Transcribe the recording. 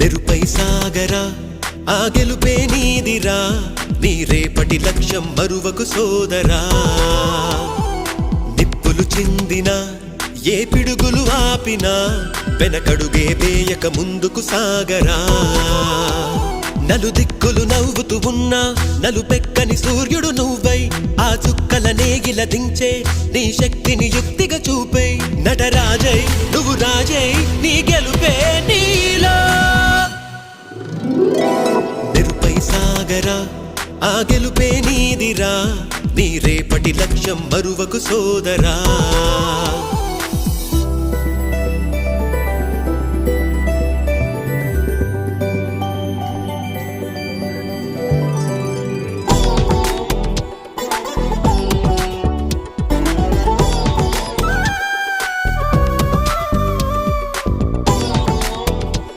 మెరుపై సాగరా ఆ గెలుపే నీదిరా నీ రేపటి లక్ష్యం మరువకు సోదరా నిప్పులు చిందినా ఏ పిడుగులు ఆపినా వెనకడుగే వేయక ముందుకు సాగరా నలుదిక్కులు నవ్వుతూ ఉన్నా నలుపెక్కని సూర్యుడు నువ్వై ఆ చుక్కల నేగిల దించే నీ శక్తిని యుక్తిగా చూపే నటరాజై నువ్వు రాజై నీ గెలుపే నీలో మెరుపై సాగరా ఆ గెలుపే నీదిరా నీ రేపటి లక్ష్యం మరువకు సోదరా